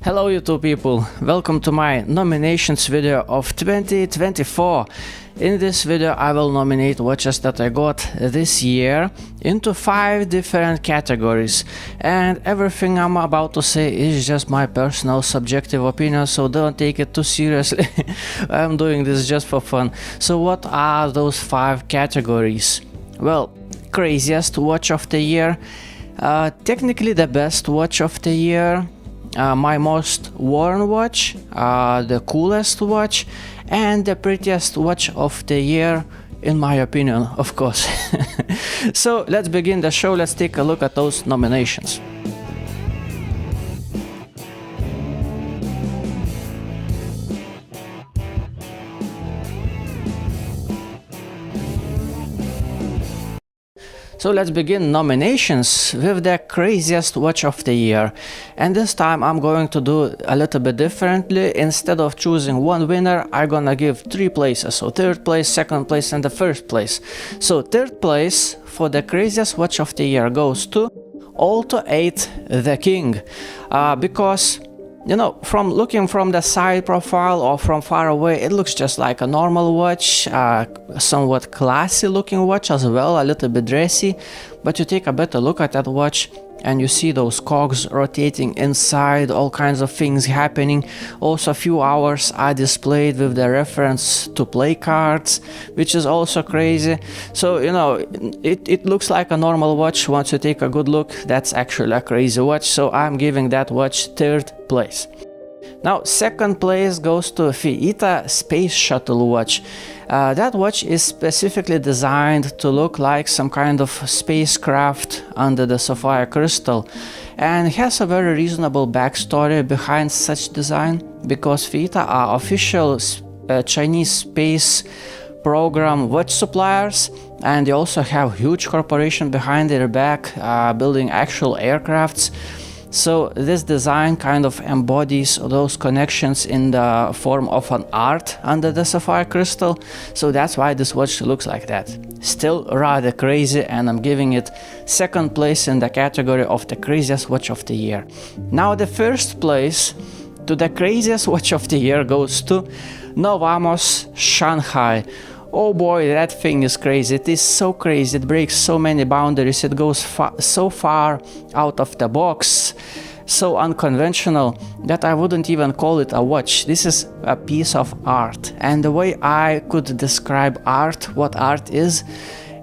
Hello YouTube people, welcome to my nominations video of 2024. In this video I will nominate watches that I got this year into 5 different categories, and everything I'm about to say is just my personal subjective opinion, so don't take it too seriously. I'm doing this just for fun. So what are those 5 categories? Well, craziest watch of the year, technically the best watch of the year, my most worn watch, the coolest watch, and the prettiest watch of the year, in my opinion, of course. So let's begin the show. Let's take a look at those nominations. So let's begin nominations with the craziest watch of the year. And this time I'm going to do a little bit differently. Instead of choosing one winner, I'm gonna give 3 places. So 3rd place, 2nd place, and the 1st place. So 3rd place for the craziest watch of the year goes to Alto 8 the King. Because, you know, from looking from the side profile or from far away, it looks just like a normal watch, somewhat classy looking watch as well, a little bit dressy. But you take a better look at that watch and you see those cogs rotating inside, all kinds of things happening. Also a few hours are displayed with the reference to play cards, which is also crazy. So, you know, it looks like a normal watch. Once you take a good look, that's actually a crazy watch. So I'm giving that watch 3rd place. Now 2nd place goes to Fiita Space Shuttle watch. That watch is specifically designed to look like some kind of spacecraft under the sapphire crystal, and has a very reasonable backstory behind such design, because Fiita are official Chinese space program watch suppliers, and they also have huge corporation behind their back, building actual aircrafts. So this design kind of embodies those connections in the form of an art under the sapphire crystal. So that's why this watch looks like that. Still rather crazy, and I'm giving it 2nd place in the category of the craziest watch of the year. Now the 1st place to the craziest watch of the year goes to Novamos Shanghai. Oh boy, that thing is crazy. It is so crazy. It breaks so many boundaries. It goes so far out of the box, so unconventional, that I wouldn't even call it a watch. This is a piece of art. And the way I could describe art, what art is,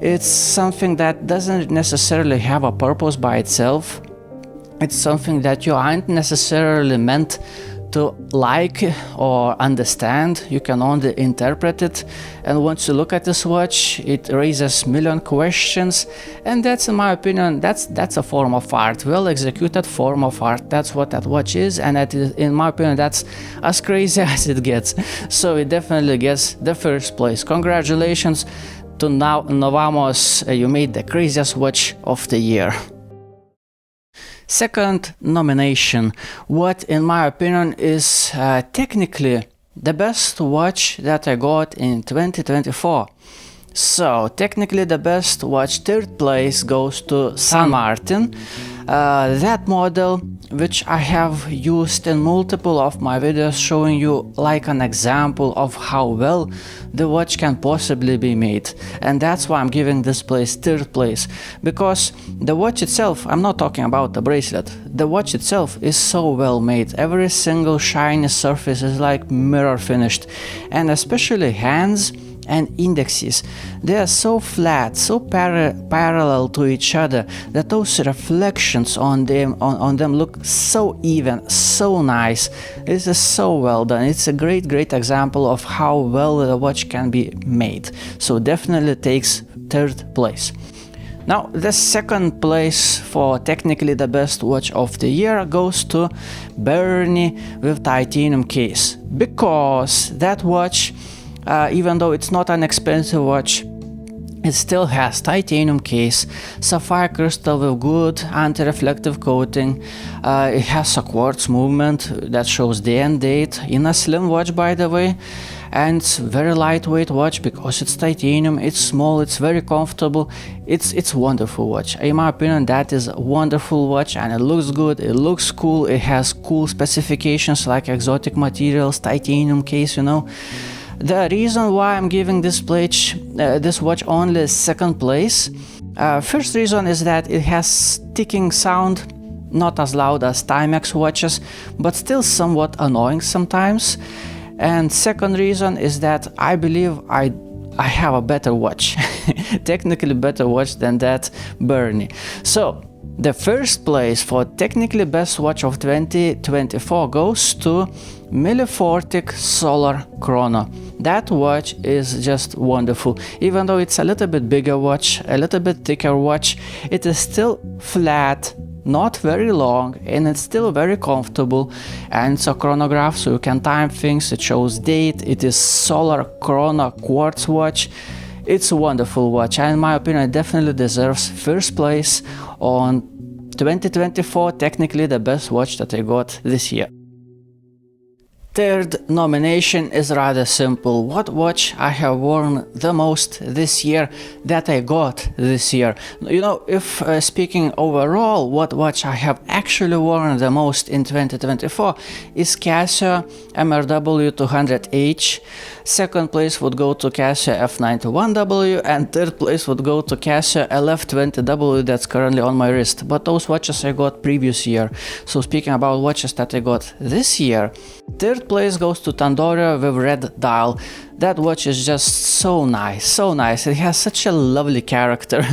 it's something that doesn't necessarily have a purpose by itself. It's something that you aren't necessarily meant to like or understand. You can only interpret it, and once you look at this watch, it raises million questions, and that's, in my opinion, that's a form of art, well executed form of art. That's what that watch is, and that is, in my opinion, that's as crazy as it gets. So it definitely gets the 1st place. Congratulations to Novamos, you made the craziest watch of the year. 2nd nomination, what in my opinion is technically the best watch that I got in 2024. So technically the best watch, 3rd place, goes to San Martin. That model, which I have used in multiple of my videos, showing you like an example of how well the watch can possibly be made. And that's why I'm giving this place 3rd place, because the watch itself, I'm not talking about the bracelet, the watch itself is so well made. Every single shiny surface is like mirror finished, and especially hands and indexes, they are so flat, so parallel to each other, that those reflections on them look so even, so nice. This is so well done. It's a great example of how well the watch can be made. So definitely takes 3rd place. Now the 2nd place for technically the best watch of the year goes to Bernie with titanium case, because that watch, even though it's not an expensive watch, It still has titanium case, sapphire crystal with good anti-reflective coating. It has a quartz movement that shows day and date in a slim watch, by the way. And it's very lightweight watch because it's titanium, it's small, it's very comfortable, it's wonderful watch. In my opinion, that is a wonderful watch, and it looks good, it looks cool, it has cool specifications like exotic materials, titanium case, you know. The reason why I'm giving this watch only second place, first reason is that it has ticking sound, not as loud as Timex watches, but still somewhat annoying sometimes. And second reason is that I believe I have a better watch, technically better watch than that Bernie. So the first place for technically best watch of 2024 goes to Millifortic Solar Chrono. That watch is just wonderful. Even though it's a little bit bigger watch, a little bit thicker watch, it is still flat, not very long, and it's still very comfortable. And it's a chronograph, so you can time things. It shows date. It is solar chrono quartz watch. It's a wonderful watch, and in my opinion, it definitely deserves first place on 2024, technically the best watch that I got this year. Third nomination is rather simple. What watch I have worn the most this year that I got this year? You know, if speaking overall, what watch I have actually worn the most in 2024 is Casio MRW 200H. Second place would go to Casio F91W, and third place would go to Casio LF20W that's currently on my wrist. But those watches I got previous year. So speaking about watches that I got this year, third place goes to Tandorio with red dial. That watch is just so nice, so nice. It has such a lovely character.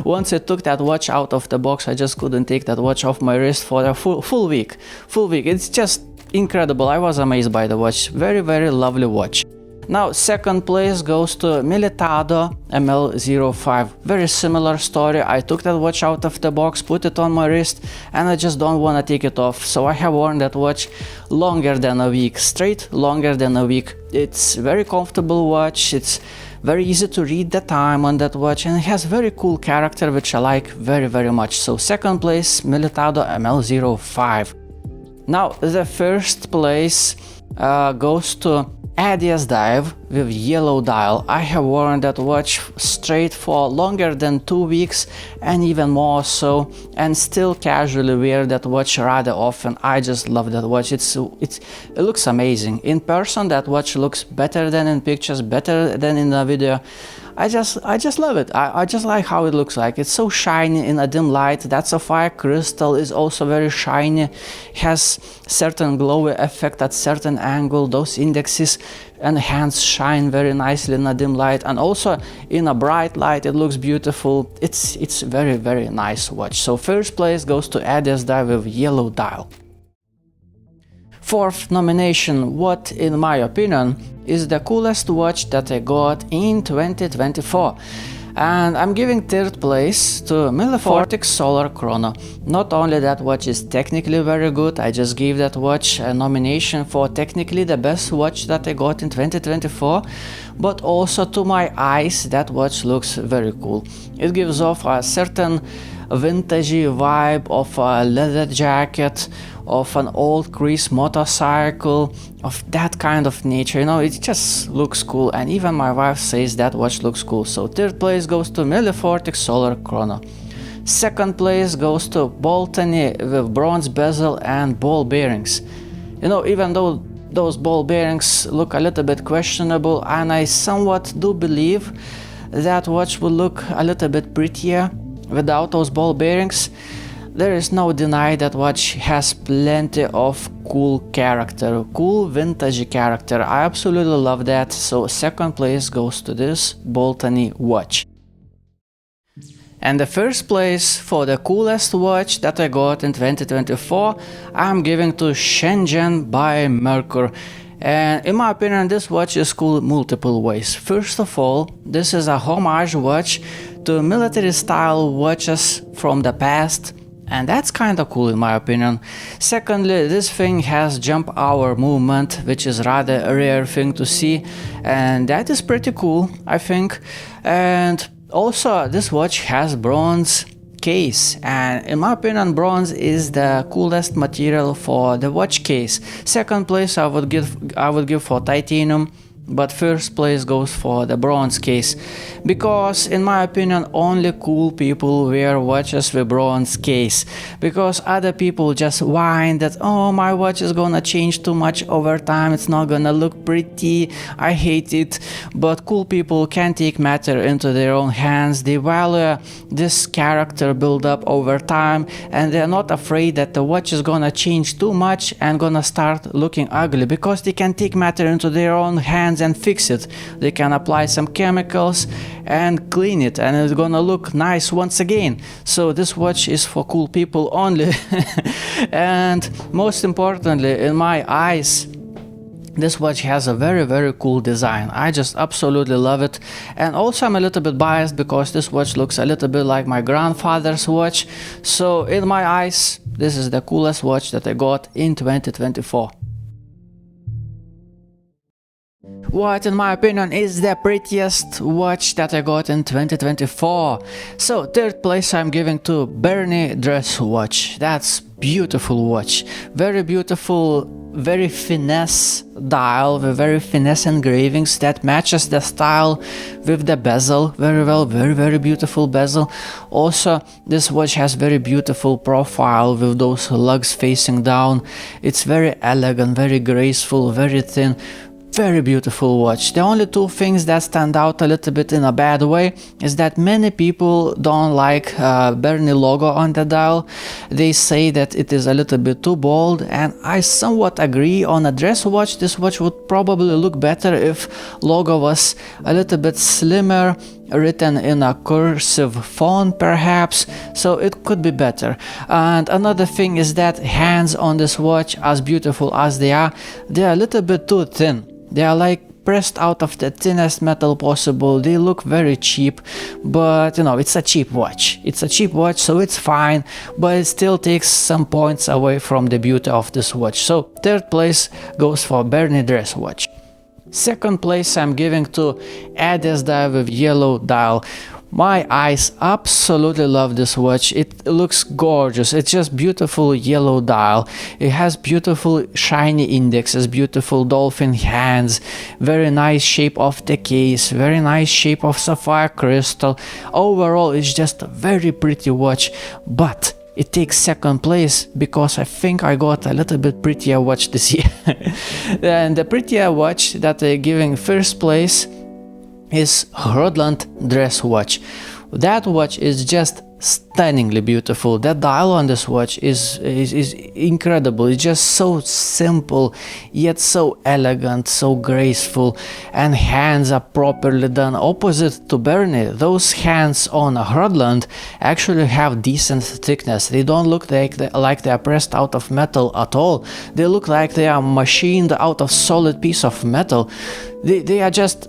Once I took that watch out of the box, I just couldn't take that watch off my wrist for a full week. It's just incredible. I was amazed by the watch. Very, very lovely watch. Now, second place goes to Militado ML05. Very similar story. I took that watch out of the box, put it on my wrist, and I just don't want to take it off. So I have worn that watch longer than a week, straight longer than a week. It's very comfortable watch. It's very easy to read the time on that watch, and it has very cool character, which I like very, very much. So second place, Militado ML05. Now, the first place goes to Adidas Dive with yellow dial. I have worn that watch straight for longer than 2 weeks and even more so, and still casually wear that watch rather often. I just love that watch. It looks amazing. In person, that watch looks better than in pictures, better than in the video. I just love it. I just like how it looks like. It's so shiny in a dim light. That sapphire crystal is also very shiny. Has certain glowy effect at certain angle. Those indexes and hands shine very nicely in a dim light, and also in a bright light it looks beautiful. It's very, very nice watch. So first place goes to Adidas Dive with yellow dial. Fourth nomination, what in my opinion is the coolest watch that I got in 2024. And I'm giving third place to Millifortic Solar Chrono. Not only that watch is technically very good, I just gave that watch a nomination for technically the best watch that I got in 2024, but also to my eyes that watch looks very cool. It gives off a certain vintagey vibe of a leather jacket, of an old grease motorcycle, of that kind of nature. You know, it just looks cool, and even my wife says that watch looks cool. So third place goes to Millifortic Solar Chrono. Second place goes to Boltany with bronze bezel and ball bearings. You know, even though those ball bearings look a little bit questionable, and I somewhat do believe that watch will look a little bit prettier without those ball bearings, there is no denying that watch has plenty of cool character, cool vintage character. I absolutely love that. So second place goes to this Boltany watch. And the first place for the coolest watch that I got in 2024, I'm giving to Shenzhen by Merkur. And in my opinion, this watch is cool multiple ways. First of all, this is a homage watch to military style watches from the past, and that's kinda cool in my opinion. Secondly, this thing has jump hour movement, which is rather a rare thing to see, and that is pretty cool, I think. And Also, this watch has bronze case, and in my opinion bronze is the coolest material for the watch case. Second place I would give for titanium, but first place goes for the bronze case, because in my opinion only cool people wear watches with bronze case, because other people just whine that, oh, my watch is gonna change too much over time, it's not gonna look pretty, I hate it. But cool people can take matter into their own hands, they value this character build up over time, and they're not afraid that the watch is gonna change too much and gonna start looking ugly, because they can take matter into their own hands and fix it. They can apply some chemicals and clean it, and it's gonna look nice once again. So this watch is for cool people only. And most importantly, in my eyes, this watch has a very cool design. I just absolutely love it. And also I'm a little bit biased because this watch looks a little bit like my grandfather's watch. So in my eyes, this is the coolest watch that I got in 2024. What, in my opinion, is the prettiest watch that I got in 2024? So, third place I'm giving to Bernie dress watch. That's beautiful watch. Very beautiful, very finesse dial with very finesse engravings that matches the style with the bezel very well. Very beautiful bezel. Also, this watch has very beautiful profile with those lugs facing down. It's very elegant, very graceful, very thin. Very beautiful watch. The only two things that stand out a little bit in a bad way is that many people don't like Bernie logo on the dial. They say that it is a little bit too bold, and I somewhat agree. On a dress watch, this watch would probably look better if logo was a little bit slimmer, written in a cursive font perhaps, so it could be better. And another thing is that hands on this watch, as beautiful as they are a little bit too thin. They are like pressed out of the thinnest metal possible. They look very cheap, but you know, it's a cheap watch. It's a cheap watch, so it's fine, but it still takes some points away from the beauty of this watch. So third place goes for Bernie dress watch. Second place I'm giving to Adidas dial with yellow dial. My eyes absolutely love this watch. It looks gorgeous. It's just beautiful yellow dial. It has beautiful shiny indexes, beautiful dolphin hands, very nice shape of the case, very nice shape of sapphire crystal. Overall, it's just a very pretty watch, but it takes second place because I think I got a little bit prettier watch this year. And the prettier watch that I'm giving first place is Rodland dress watch. That watch is just stunningly beautiful. That dial on this watch is incredible. It's just so simple yet so elegant, so graceful, and hands are properly done. Opposite to Bernie, those hands on a Rodland actually have decent thickness. They don't look like they are pressed out of metal at all. They look like they are machined out of solid piece of metal. They are just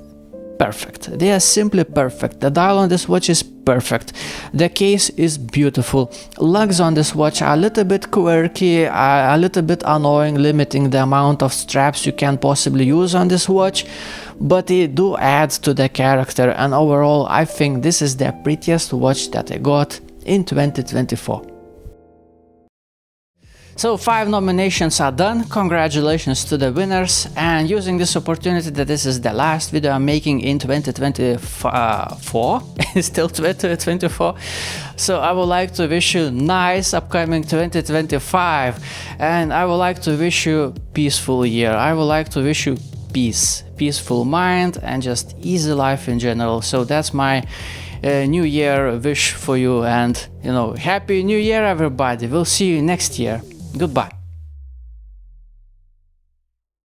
perfect. They are simply perfect. The dial on this watch is perfect. The case is beautiful. Lugs on this watch are a little bit quirky, a little bit annoying, limiting the amount of straps you can possibly use on this watch, but they do add to the character, and overall I think this is the prettiest watch that I got in 2024. So 5 nominations are done. Congratulations to the winners, and using this opportunity that this is the last video I'm making in 2024, still 2024, so I would like to wish you nice upcoming 2025, and I would like to wish you peaceful year. I would like to wish you peaceful mind, and just easy life in general. So that's my new year wish for you, and you know, happy new year everybody. We'll see you next year. Goodbye.